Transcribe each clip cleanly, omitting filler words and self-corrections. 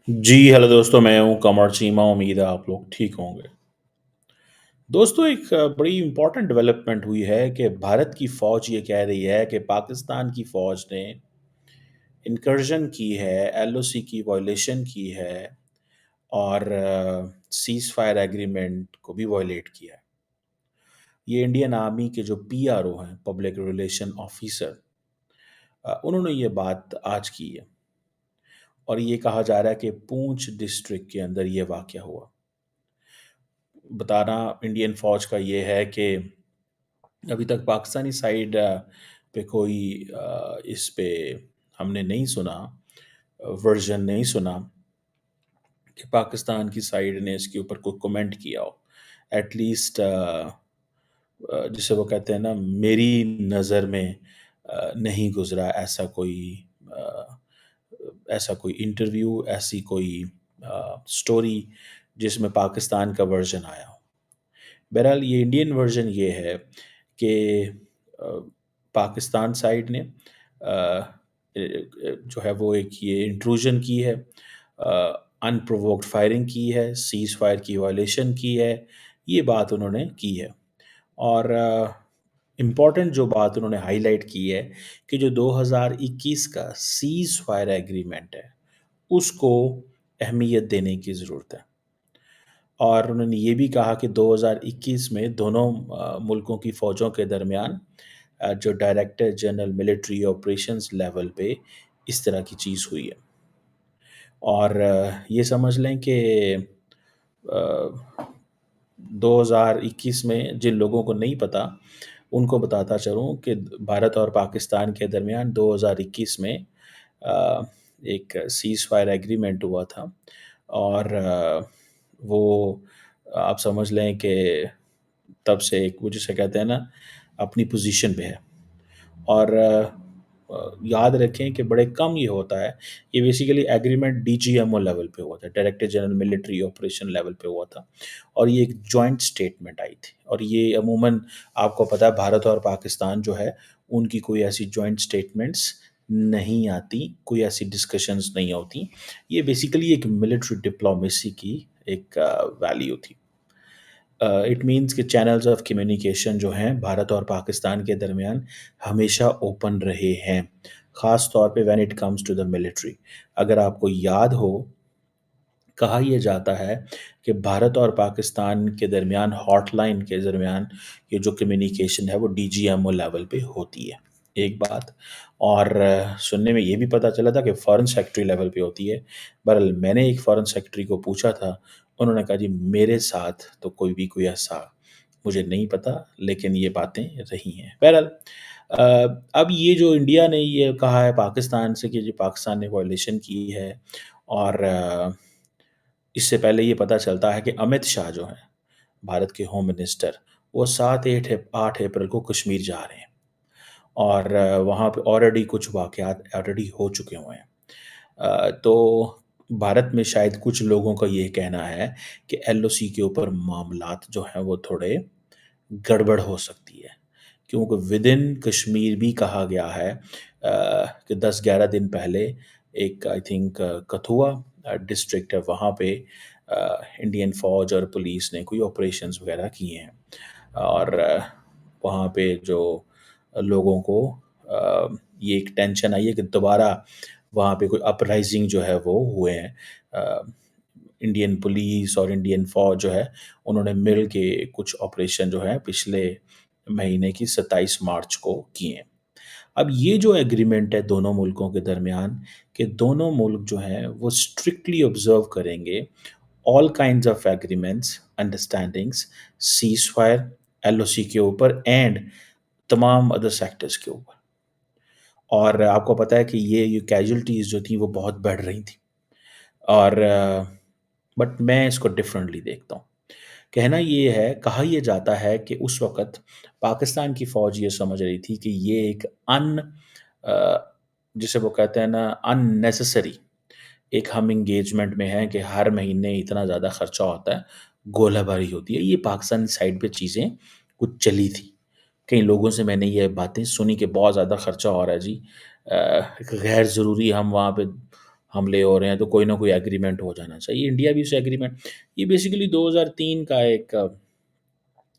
जी, hello दोस्तों, मैं हूँ कमर चीमा, उम्मीद है आप लोग ठीक होंगे। दोस्तों एक बड़ी इम्पोर्टेंट डेवलपमेंट हुई है कि भारत की फ़ौज ये कह रही है कि पाकिस्तान की फ़ौज ने इन्कर्जन की है, एलओसी की वायलेशन की है और सीज़ फायर एग्रीमेंट को भी वायलेट किया है। ये इंडियन आर्मी के जो पीआरओ हैं, पब्लिक रिलेशन ऑफिसर उन्होंने ये बात आज की है और ये कहा जा रहा है कि पूंछ डिस्ट्रिक्ट के अंदर ये वाक़या हुआ। बताना इंडियन फ़ौज का ये है कि अभी तक पाकिस्तानी साइड पे कोई इस पे हमने नहीं सुना, वर्ज़न नहीं सुना कि पाकिस्तान की साइड ने इसके ऊपर कोई कमेंट किया हो। एट लीस्ट जिसे वो कहते हैं ना, मेरी नज़र में नहीं गुज़रा अ, ऐसा कोई इंटरव्यू, ऐसी कोई स्टोरी जिसमें पाकिस्तान का वर्ज़न आया हो। बहरहाल ये इंडियन वर्ज़न ये है कि अ, पाकिस्तान साइड ने जो है वो एक ये इंट्रूजन की है, अनप्रोवोक्ड फायरिंग की है, सीज़ फायर की वायलेशन की है, ये बात उन्होंने की है। और इम्पॉर्टेंट जो बात उन्होंने हाइलाइट की है कि जो 2021 का सीज़ फायर एग्रीमेंट है, उसको अहमियत देने की ज़रूरत है। और उन्होंने ये भी कहा कि 2021 में दोनों मुल्कों की फ़ौजों के दरमियान जो director general military operations level पे इस तरह की चीज़ हुई है। और ये समझ लें कि 2021 में जिन लोगों को नहीं पता, उनको बताता चलूँ कि भारत और पाकिस्तान के दरमियान 2021 में अ, एक सीज़ फायर एग्रीमेंट हुआ था और वो आप समझ लें कि तब से एक वो जिसे कहते हैं ना, अपनी पोज़ीशन पे है। और याद रखें कि बड़े कम ये होता है, ये बेसिकली एग्रीमेंट डीजीएमओ लेवल पे हुआ था, director general military operation level पे हुआ था और ये एक जॉइंट स्टेटमेंट आई थी और ये अमूमन आपको पता है भारत और पाकिस्तान जो है, उनकी कोई ऐसी जॉइंट स्टेटमेंट्स नहीं आती, कोई ऐसी डिस्कशंस नहीं होती। ये बेसिकली एक मिलिट्री डिप्लोमेसी की एक वैल्यू थी। इट मीन्स कि चैनल्स ऑफ कम्युनिकेशन जो हैं भारत और पाकिस्तान के दरमियान हमेशा ओपन रहे हैं, ख़ास तौर पे when it comes to the military. अगर आपको याद हो, कहा यह जाता है कि भारत और पाकिस्तान के दरमियान हॉटलाइन के दरमियान ये जो कम्युनिकेशन है वो डीजीएमओ लेवल पे होती है, एक बात। और सुनने में ये भी पता चला था कि फ़ॉरेन सेक्रेटरी लेवल पे होती है। बहरहाल मैंने एक फ़ॉरेन सेक्रेटरी को पूछा था, उन्होंने कहा जी मेरे साथ तो कोई ऐसा मुझे नहीं पता, लेकिन ये बातें रही हैं। बहरहाल अब ये जो इंडिया ने ये कहा है पाकिस्तान से कि जी पाकिस्तान ने वायलेशन की है और इससे पहले ये पता चलता है कि अमित शाह जो हैं, भारत के होम मिनिस्टर, वो 7 8 अप्रैल को कश्मीर जा रहे हैं और वहाँ पे ऑलरेडी कुछ वाक़यात ऑलरेडी हो चुके हुए हैं। तो भारत में शायद कुछ लोगों का ये कहना है कि एलओसी के ऊपर मामलात जो हैं वो थोड़े गड़बड़ हो सकती है। क्योंकि विदिन कश्मीर भी कहा गया है कि 10-11 दिन पहले एक आई थिंक कठुआ डिस्ट्रिक्ट है, वहाँ पे इंडियन फ़ौज और पुलिस ने कोई ऑपरेशंस वग़ैरह किए हैं और वहाँ पे जो लोगों को ये एक टेंशन आई है कि दोबारा वहाँ पे कोई अपराइज़िंग जो है वो हुए हैं। इंडियन पुलिस और इंडियन फ़ौज जो है, उन्होंने मिल के कुछ ऑपरेशन जो है पिछले महीने की 27 मार्च को किए हैं। अब ये जो एग्रीमेंट है दोनों मुल्कों के दरमियान, कि दोनों मुल्क जो हैं वो स्ट्रिक्टली ऑब्ज़र्व करेंगे all kinds of agreements, understandings, seize fire, LOC के ऊपर एंड तमाम अदर सेक्टर्स के ऊपर। और आपको पता है कि ये कैज़ुअल्टीज़ जो थी वो बहुत बढ़ रही थी और बट मैं इसको डिफरेंटली देखता हूँ। कहना ये है, कहा ये जाता है कि उस वक़्त पाकिस्तान की फ़ौज ये समझ रही थी कि ये एक अ, जिसे वो कहते हैं ना, अननेसेसरी एक हम एंगेजमेंट में हैं कि हर महीने इतना ज़्यादा खर्चा होता है, गोलाबारी होती है। ये पाकिस्तानी साइड पे चीज़ें कुछ चली थी। कई लोगों से मैंने ये बातें सुनी कि बहुत ज़्यादा खर्चा हो रहा है जी। गैर ज़रूरी حملے ہو رہے ہیں تو کوئی نہ کوئی ایگریمنٹ ہو جانا چاہیے، انڈیا بھی اسے ایگریمنٹ، یہ بیسیکلی 2003 کا ایک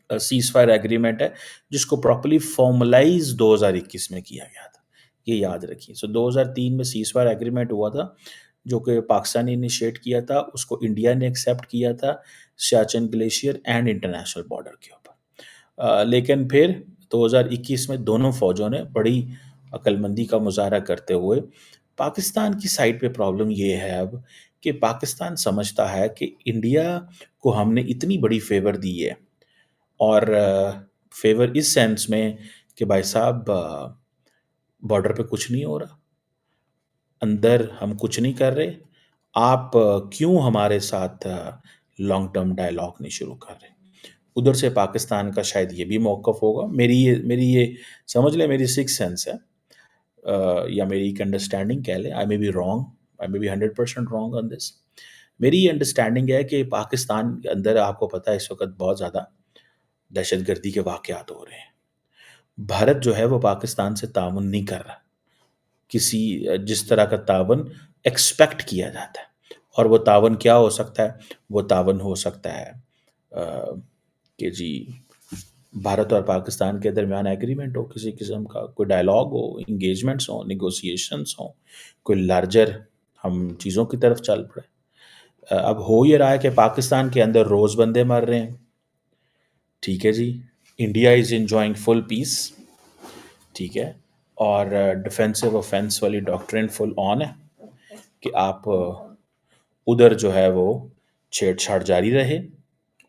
سیز فائر ایگریمنٹ ہے جس کو پراپرلی فارملائز 2021 میں کیا گیا تھا، یہ یاد رکھیے. سو 2003 میں سیز فائر ایگریمنٹ ہوا تھا جو کہ پاکستان نے انیشیٹ کیا تھا، اس کو انڈیا نے ایکسیپٹ کیا تھا Siachen glacier and international border کے اوپر. لیکن پھر 2021 میں دونوں فوجوں نے بڑی عقل مندی کا مظاہرہ کرتے ہوئے پاکستان کی سائڈ پہ پرابلم یہ ہے اب کہ پاکستان سمجھتا ہے کہ انڈیا کو ہم نے اتنی بڑی فیور دی ہے، اور فیور اس سینس میں کہ بھائی صاحب بارڈر پہ کچھ نہیں ہو رہا، اندر ہم کچھ نہیں کر رہے، آپ کیوں ہمارے ساتھ لانگ ٹرم ڈائلاگ نہیں شروع کر رہے. ادھر سے پاکستان کا شاید یہ بھی موقف ہوگا، میری یہ سمجھ لیں میری سکس سینس ہے، یا میری ایک انڈرسٹینڈنگ کہہ لیں. I may be wrong, I may be 100% wrong on this. میری یہ انڈرسٹینڈنگ ہے کہ پاکستان کے اندر آپ کو پتہ ہے اس وقت بہت زیادہ دہشت گردی کے واقعات ہو رہے ہیں. بھارت جو ہے وہ پاکستان سے تعاون نہیں کر رہا، کسی جس طرح کا تعاون ایکسپیکٹ کیا جاتا ہے. اور وہ تعاون کیا ہو سکتا ہے؟ وہ تعاون ہو سکتا ہے کہ جی بھارت اور پاکستان کے درمیان ایگریمنٹ ہو، کسی قسم کا کوئی ڈائلاگ ہو، انگیجمنٹس ہوں، نیگوسیشنس ہوں، کوئی لارجر ہم چیزوں کی طرف چل پڑے. اب ہو یہ رہا ہے کہ پاکستان کے اندر روز بندے مر رہے ہیں، ٹھیک ہے جی، انڈیا از انجوائنگ فل پیس، ٹھیک ہے، اور ڈیفینسو اوفینس والی ڈاکٹرن فل آن ہے کہ آپ ادھر جو ہے وہ چھیڑ چھاڑ جاری رہے،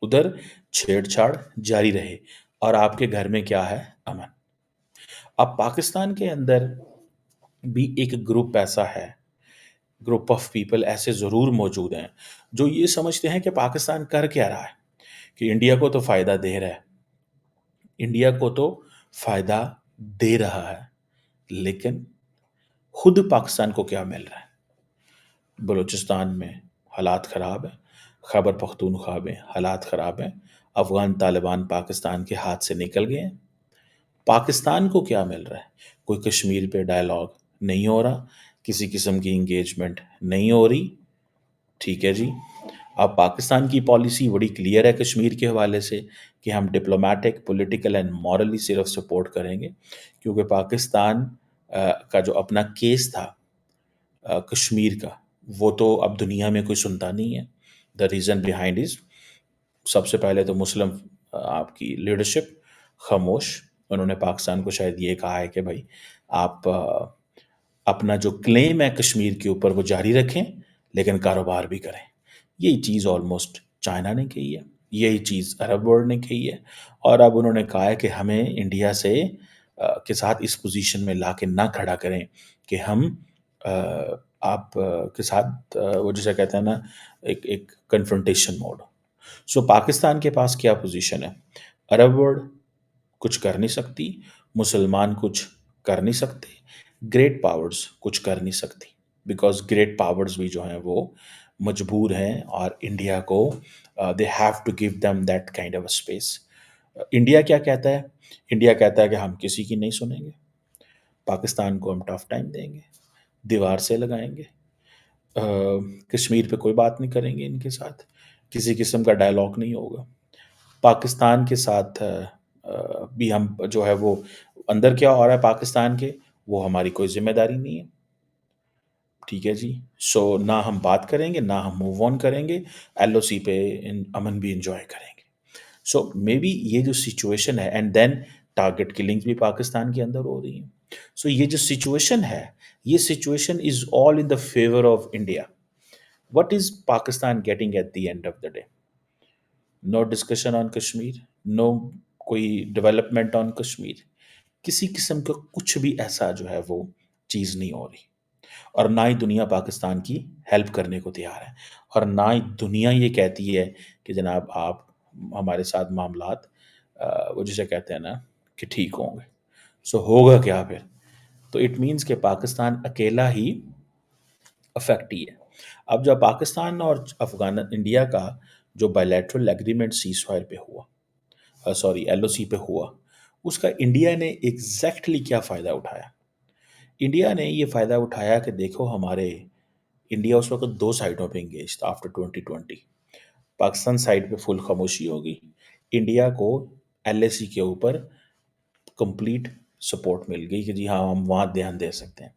ادھر چھیڑ چھاڑ جاری رہے، اور آپ کے گھر میں کیا ہے؟ امن. اب پاکستان کے اندر بھی ایک گروپ ایسا ہے، گروپ آف پیپل ایسے ضرور موجود ہیں جو یہ سمجھتے ہیں کہ پاکستان کر کیا رہا ہے، کہ انڈیا کو تو فائدہ دے رہا ہے، انڈیا کو تو فائدہ دے رہا ہے، لیکن خود پاکستان کو کیا مل رہا ہے؟ بلوچستان میں حالات خراب ہیں، خیبر پختونخوا میں حالات خراب ہیں، افغان طالبان پاکستان کے ہاتھ سے نکل گئے ہیں. پاکستان کو کیا مل رہا ہے؟ کوئی کشمیر پہ ڈائلاگ نہیں ہو رہا، کسی قسم کی انگیجمنٹ نہیں ہو رہی، ٹھیک ہے جی. اب پاکستان کی پالیسی بڑی کلیئر ہے کشمیر کے حوالے سے کہ ہم ڈپلومیٹک، پولیٹیکل اینڈ مورلی صرف سپورٹ کریں گے، کیونکہ پاکستان کا جو اپنا کیس تھا کشمیر کا، وہ تو اب دنیا میں کوئی سنتا نہیں ہے. دا ریزن بیہائنڈ از، سب سے پہلے تو مسلم آپ کی لیڈرشپ خاموش، انہوں نے پاکستان کو شاید یہ کہا ہے کہ بھائی آپ اپنا جو کلیم ہے کشمیر کے اوپر وہ جاری رکھیں لیکن کاروبار بھی کریں. یہی چیز آلموسٹ چائنا نے کہی ہے، یہی چیز عرب ورلڈ نے کہی ہے، اور اب انہوں نے کہا ہے کہ ہمیں انڈیا سے کے ساتھ اس پوزیشن میں لا کے نہ کھڑا کریں کہ ہم آپ کے ساتھ وہ جسے کہتے ہیں نا ایک کنفرنٹیشن موڈ. سو پاکستان کے پاس کیا پوزیشن ہے؟ عرب ورلڈ کچھ کر نہیں سکتی، مسلمان کچھ کر نہیں سکتے، گریٹ پاورز کچھ کر نہیں سکتی، بیکاز گریٹ پاورز بھی جو ہیں وہ مجبور ہیں، اور انڈیا کو they have to give them that kind of space. India کیا کہتا ہے؟ انڈیا کہتا ہے کہ ہم کسی کی نہیں سنیں گے، پاکستان کو ہم ٹف ٹائم دیں گے، دیوار سے لگائیں گے، کشمیر پہ کوئی بات نہیں کریں گے، ان کے ساتھ کسی قسم کا ڈائلاگ نہیں ہوگا. پاکستان کے ساتھ بھی ہم جو ہے وہ اندر کیا ہو رہا ہے پاکستان کے، وہ ہماری کوئی ذمہ داری نہیں ہے، ٹھیک ہے جی. سو نہ ہم بات کریں گے، نہ ہم موو آن کریں گے، ایل او سی پہ امن بھی انجوائے کریں گے. سو مے بی یہ جو سچویشن ہے، اینڈ دین ٹارگٹ کلنگز بھی پاکستان کے اندر ہو رہی ہیں. سو یہ جو سچویشن ہے، یہ situation is all in the favour of India. What is Pakistan getting at the end of the day? No discussion on Kashmir, no کوئی ڈیولپمنٹ آن کشمیر، کسی قسم کا کچھ بھی ایسا جو ہے وہ چیز نہیں ہو رہی، اور نہ ہی دنیا پاکستان کی ہیلپ کرنے کو تیار ہے، اور نہ ہی دنیا یہ کہتی ہے کہ جناب آپ ہمارے ساتھ معاملات وہ جسے کہتے ہیں نا کہ ٹھیک ہوں گے. سو ہوگا کیا پھر؟ تو اٹ مینس کہ پاکستان اکیلا ہی افیکٹ ہی ہے. اب جب پاکستان اور انڈیا کا جو بائیلیٹرل ایگریمنٹ سیز فائر پہ ہوا، سوری ایل او سی پہ ہوا، اس کا انڈیا نے ایگزیکٹلی کیا فائدہ اٹھایا؟ انڈیا نے یہ فائدہ اٹھایا کہ دیکھو ہمارے इंडिया उस वक़्त 2 साइडों पे एंगेज था आफ्टर 2020। पाकिस्तान साइड पे फुल खामोशी होगी, इंडिया को एलएसी के ऊपर कंप्लीट सपोर्ट मिल गई कि जी हाँ, हम वहाँ ध्यान दे सकते हैं।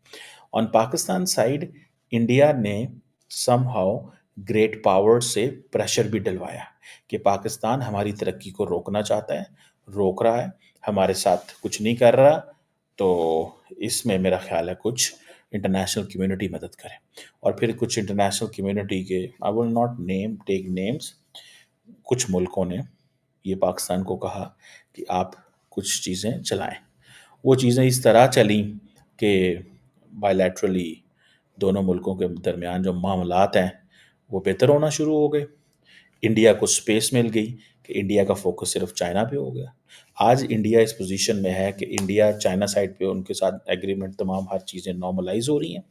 ऑन पाकिस्तान साइड इंडिया ने समहाउ ग्रेट पावर से प्रेशर भी डलवाया कि पाकिस्तान हमारी तरक्की को रोकना चाहता है, रोक रहा है, हमारे साथ कुछ नहीं कर रहा, तो इसमें मेरा ख़्याल है कुछ इंटरनेशनल कम्युनिटी मदद करे। और फिर कुछ इंटरनेशनल कम्युनिटी के, I will not take names, कुछ मुल्कों ने ये पाकिस्तान को कहा कि आप कुछ चीज़ें चलाएं। वो चीज़ें इस तरह चली कि बायलैटरली दोनों मुल्कों के दरमियान जो मामलात हैं वो बेहतर होना शुरू हो गए। इंडिया को स्पेस मिल गई कि इंडिया का फोकस सिर्फ चाइना पे हो गया। आज इंडिया इस पोजीशन में है कि इंडिया चाइना साइड पे उनके साथ एग्रीमेंट तमाम हर चीज़ें नॉर्मलाइज हो रही हैं।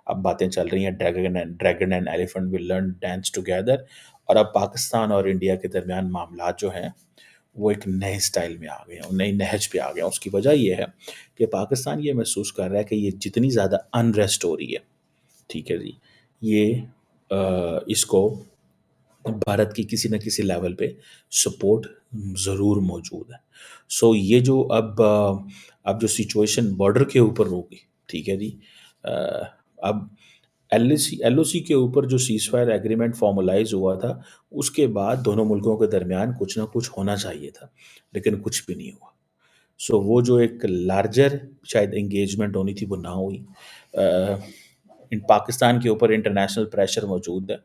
अब बातें चल रही हैं dragon and elephant will learn dance together. और अब पाकिस्तान और इंडिया के दरमियान मामलात जो हैं वो एक नए स्टाइल में आ गए हैं, नई नहज पे आ गए हैं। उसकी वजह ये है कि पाकिस्तान ये महसूस कर रहा है कि ये जितनी ज़्यादा अनरेस्ट हो रही है, ठीक है जी, ये इसको भारत की किसी न किसी लेवल पे सपोर्ट ज़रूर मौजूद है। सो ये जो अब जो सिचुएशन बॉर्डर के ऊपर होगी, ठीक है जी, अ, अब एलओसी के ऊपर जो सीज़फायर एग्रीमेंट फॉर्मलाइज़ हुआ था, उसके बाद दोनों मुल्कों के दरमियान कुछ ना कुछ होना चाहिए था, लेकिन कुछ भी नहीं हुआ। सो वो जो एक लार्जर शायद एंगेजमेंट होनी थी वो ना हुई। अ, इन पाकिस्तान के ऊपर इंटरनेशनल प्रेशर मौजूद है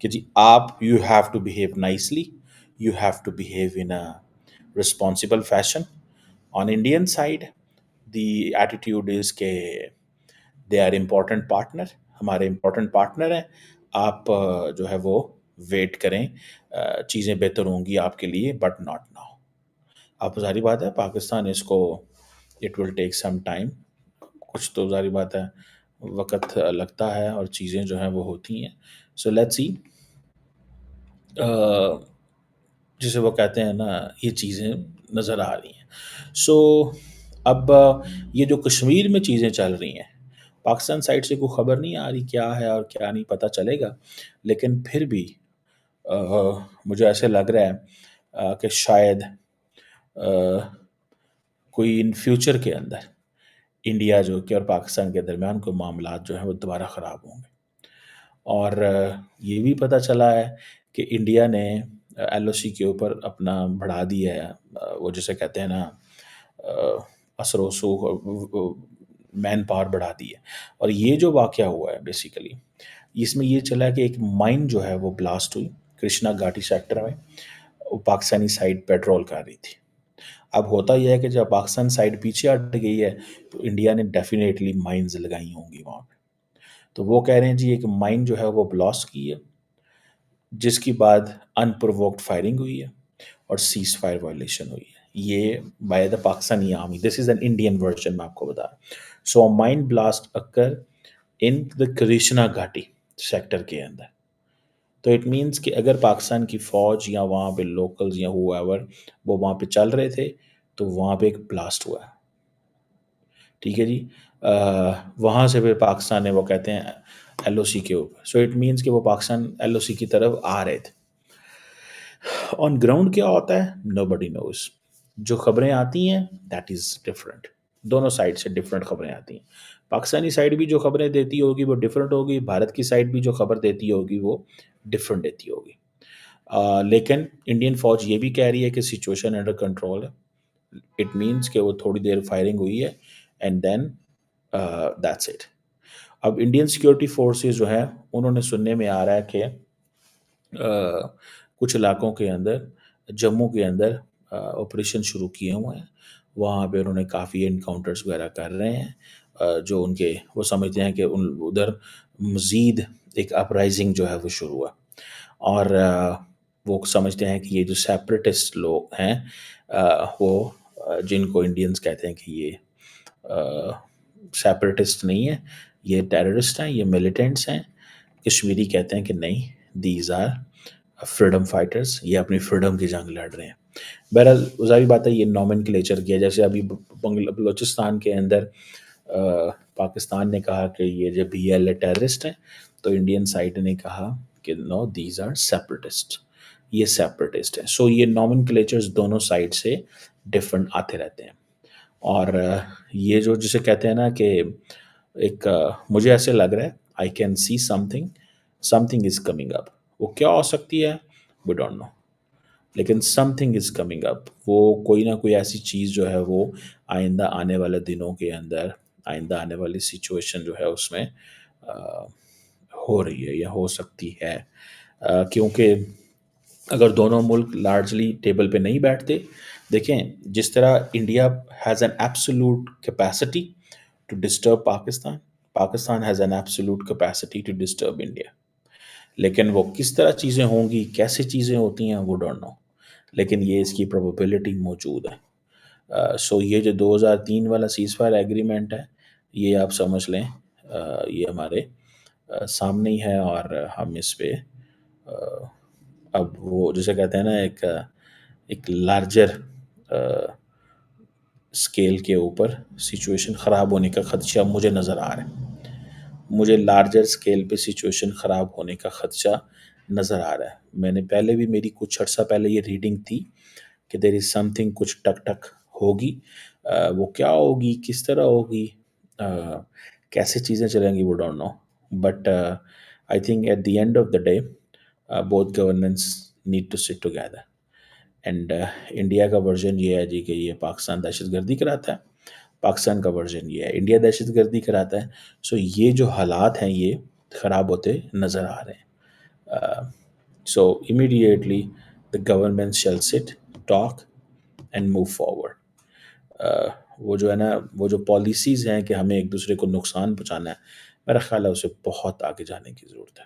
कि जी आप you have to behave nicely, you have to behave in a responsible fashion. On Indian side the attitude is के दे आर इम्पोर्टेंट पार्टनर, हमारे इम्पोर्टेंट पार्टनर हैं, आप जो है वो वेट करें, चीज़ें बेहतर होंगी आपके लिए बट नॉट नाउ। अब ज़ाहिर बात है पाकिस्तान इसको it will take some time, कुछ तो ज़ाहिर बात है वक़्त लगता है और चीज़ें जो हैं वो होती हैं। सो लेट्स सी, जिसे वो कहते हैं ना, ये चीज़ें नज़र आ रही हैं। सो अब ये जो कश्मीर में चीज़ें चल रही हैं, पाकिस्तान साइड से कोई ख़बर नहीं आ रही क्या है और क्या नहीं, पता चलेगा। लेकिन फिर भी मुझे ऐसे लग रहा है कि शायद कोई इन फ्यूचर के अंदर इंडिया जो कि और पाकिस्तान के दरमियान कोई मामलात जो हैं वो दोबारा ख़राब होंगे। और ये भी पता चला है कि इंडिया ने एलओसी के ऊपर अपना बढ़ा दिया है, वो जिसे कहते हैं ना, असर रसूख, मैन पावर बढ़ा दी है। और ये जो वाक़या हुआ है बेसिकली, इसमें ये चला कि एक माइन जो है वो ब्लास्ट हुई कृष्णा घाटी सेक्टर में, वो पाकिस्तानी साइड पेट्रोल कर रही थी। अब होता ये है कि जब पाकिस्तान साइड पीछे हट गई है तो इंडिया ने डेफिनेटली माइन्स लगाई होंगी वहाँ पे। तो वो कह रहे हैं जी एक माइन जो है वो ब्लास्ट की है, जिसके बाद अनप्रोवोक्ड फायरिंग हुई है और सीज़ फायर वायलेशन हुई है। ये by the Pakistani army, this is an Indian version, मैं आपको बता रहा हूँ। So a mine blast occur in the Krishna Ghati sector के अंदर। तो इट मीन्स कि अगर पाकिस्तान की फ़ौज या वहाँ पे लोकल्स या हुएवर वो वहाँ पे चल रहे थे, तो वहाँ पे एक ब्लास्ट हुआ है, ठीक है जी। वहाँ से फिर पाकिस्तान ने वो कहते हैं एलओसी के ऊपर, सो इट मीन्स कि वो पाकिस्तान एलओसी की तरफ आ रहे थे। ऑन ग्राउंड क्या होता है नोबडी नोज। जो खबरें आती हैं दैट इज़ डिफरेंट, दोनों साइड से डिफरेंट खबरें आती हैं। पाकिस्तानी साइड भी जो खबरें देती होगी वो डिफरेंट होगी, भारत की साइड भी जो खबर देती होगी वो डिफरेंट देती होगी। लेकिन इंडियन फ़ौज ये भी कह रही है कि सिचुएशन अंडर कंट्रोल है। इट मीन्स कि वो थोड़ी देर फायरिंग हुई है एंड देन दैट्स इट। अब इंडियन सिक्योरिटी फोर्सेस जो हैं उन्होंने, सुनने में आ रहा है कि कुछ इलाकों के अंदर, जम्मू के अंदर ऑपरेशन शुरू किए हुए हैं। वहाँ पे उन्होंने काफ़ी एनकाउंटर्स वगैरह कर रहे हैं, जो उनके वो समझते हैं कि उधर मज़ीद एक अपराइजिंग जो है वो शुरू है। और वो समझते हैं कि ये जो सेपरेटिस्ट लोग हैं, वो जिनको इंडियंस कहते हैं कि ये सेपरेटिस्ट नहीं है, ये टेररिस्ट हैं, ये मिलिटेंट्स हैं। कश्मीरी कहते हैं कि नहीं, दीज आर फ्रीडम फाइटर्स, ये अपनी फ्रीडम की जंग लड़ रहे हैं। बहरहाल ज़ाहिर बात है ये नॉमेनक्लेचर किया, जैसे अभी बलूचिस्तान के अंदर पाकिस्तान ने कहा कि ये जो BL टेररिस्ट हैं, تو انڈین سائڈ نے کہا کہ نو دیز آر سیپریٹسٹ، یہ سیپریٹسٹ ہیں. سو یہ نامن کلیچرز دونوں سائڈ سے ڈفرنٹ آتے رہتے ہیں. اور یہ جو جسے کہتے ہیں نا کہ ایک مجھے ایسے لگ رہا ہے I can see some thing is coming up. وہ کیا ہو سکتی ہے وی ڈونٹ نو، لیکن some thing is coming up. وہ کوئی نہ کوئی ایسی چیز جو ہے وہ آئندہ آنے والے دنوں کے اندر، آئندہ آنے والی سچویشن جو ہے اس میں ہو رہی ہے یا ہو سکتی ہے. کیونکہ اگر دونوں ملک لارجلی ٹیبل پہ نہیں بیٹھتے، دیکھیں جس طرح India has an absolute capacity to disturb Pakistan, Pakistan has an absolute capacity to disturb India. لیکن وہ کس طرح چیزیں ہوں گی، کیسے چیزیں ہوتی ہیں وہ ڈونٹ نو، لیکن یہ اس کی پروبیبلٹی موجود ہے. سو یہ جو 2003 والا سیز فائر ایگریمنٹ ہے، یہ آپ سمجھ لیں یہ ہمارے سامنے ہی ہے. اور ہم اس پہ اب وہ جسے کہتے ہیں نا ایک لارجر اسکیل کے اوپر سچویشن خراب ہونے کا خدشہ مجھے نظر آ رہا ہے. مجھے لارجر اسکیل پہ سچویشن خراب ہونے کا خدشہ نظر آ رہا ہے. میں نے پہلے بھی میری کچھ عرصہ پہلے یہ ریڈنگ تھی کہ دیر از سم تھنگ، کچھ ٹک ٹک ہوگی. وہ کیا ہوگی، کس طرح ہوگی، کیسے چیزیں چلیں گی وہ don't know. But I think at the end of the day both governments need to sit together. And India کا ورژن یہ ہے جی کہ یہ پاکستان دہشت گردی کراتا ہے، پاکستان کا ورژن یہ ہے انڈیا دہشت گردی کراتا ہے. سو یہ جو حالات ہیں یہ خراب ہوتے نظر آ رہے ہیں. So immediately the government shell سٹ ٹاک اینڈ موو فارورڈ. وہ جو ہے نا وہ جو پالیسیز ہیں کہ ہمیں ایک دوسرے کو نقصان پہنچانا ہے، میرا خیال ہے اسے بہت آگے جانے کی ضرورت ہے.